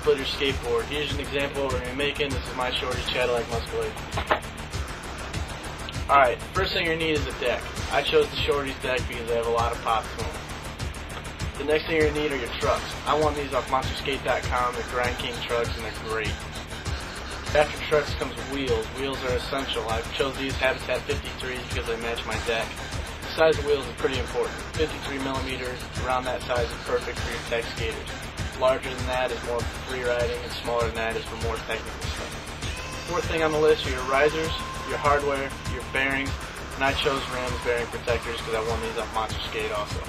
build your skateboard. Here's an example of what we're going to be making. This is my shorty Cadillac Musculator. Alright, first thing you're going to need is a deck. I chose the shorty's deck because they have a lot of pop to them. The next thing you're going to need are your trucks. I won these off MonsterSkate.com. They're Grind King trucks and they're great. After trucks comes wheels. Wheels are essential. I chose these Habitat 53s because they match my deck. The size of wheels is pretty important. 53 millimeters, around that size is perfect for your tech skaters. Larger than that is more for free riding, and smaller than that is for more technical stuff. Fourth thing on the list are your risers, your hardware, your bearings, and I chose Rams bearing protectors because I won these off MonsterSkate also.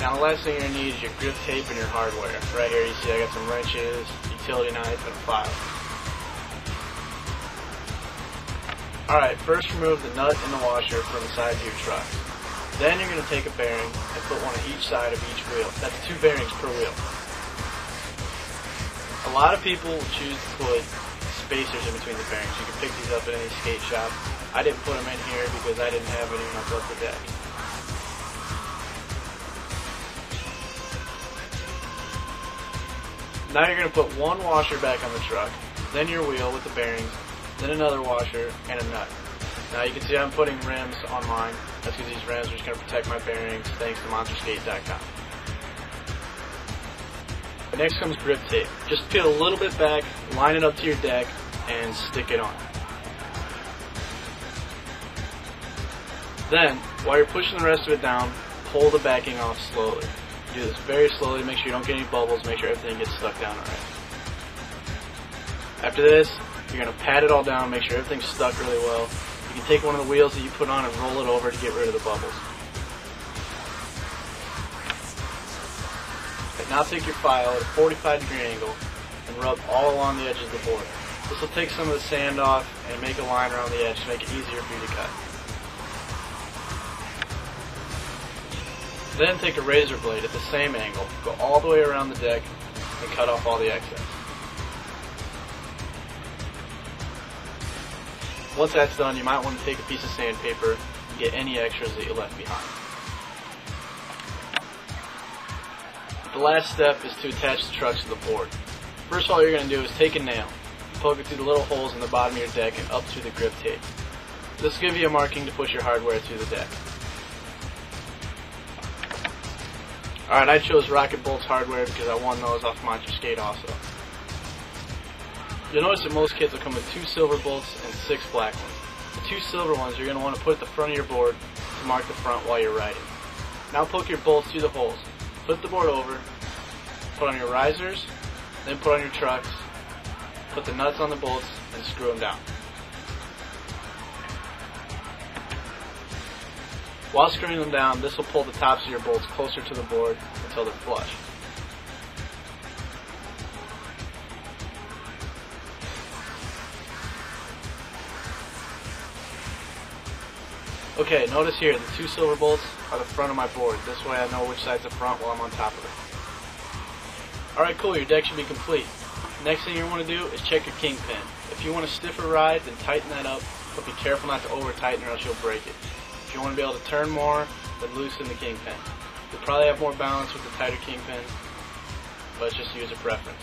Now the last thing you're going to need is your grip tape and your hardware. Right here you see I got some wrenches, utility knife, and a file. Alright, first remove the nut and the washer from the sides of your truck. Then you're going to take a bearing and put one on each side of each wheel. That's 2 bearings per wheel. A lot of people choose to put spacers in between the bearings. You can pick these up at any skate shop. I didn't put them in here because I didn't have any when I built the deck. Now you're going to put one washer back on the truck, then your wheel with the bearings, then another washer, and a nut. Now you can see I'm putting rims on mine. That's because these rims are just going to protect my bearings thanks to MonsterSkate.com. Next comes grip tape. Just peel a little bit back, line it up to your deck, and stick it on. Then, while you're pushing the rest of it down, pull the backing off slowly. Do this very slowly to make sure you don't get any bubbles, make sure everything gets stuck down alright. After this, you're going to pat it all down, make sure everything's stuck really well. You can take one of the wheels that you put on and roll it over to get rid of the bubbles. Okay, now take your file at a 45-degree angle and rub all along the edges of the board. This will take some of the sand off and make a line around the edge to make it easier for you to cut. Then take a razor blade at the same angle, go all the way around the deck, and cut off all the excess. Once that's done, you might want to take a piece of sandpaper and get any extras that you left behind. The last step is to attach the trucks to the board. First all you're going to do is take a nail, poke it through the little holes in the bottom of your deck and up through the grip tape. This will give you a marking to push your hardware through the deck. Alright, I chose Rocket Bolt's hardware because I won those off MonsterSkate also. You'll notice that most kits will come with 2 silver bolts and 6 black ones. The 2 silver ones you're going to want to put at the front of your board to mark the front while you're riding. Now poke your bolts through the holes. Flip the board over, put on your risers, then put on your trucks, put the nuts on the bolts, and screw them down. While screwing them down, this will pull the tops of your bolts closer to the board until they're flush. Okay, notice here, the 2 silver bolts are the front of my board. This way I know which side's the front while I'm on top of it. Alright, cool, your deck should be complete. Next thing you want to do is check your kingpin. If you want a stiffer ride, then tighten that up, but be careful not to over-tighten or else you'll break it. If you want to be able to turn more, then loosen the kingpin. You'll probably have more balance with the tighter kingpin, but it's just user preference.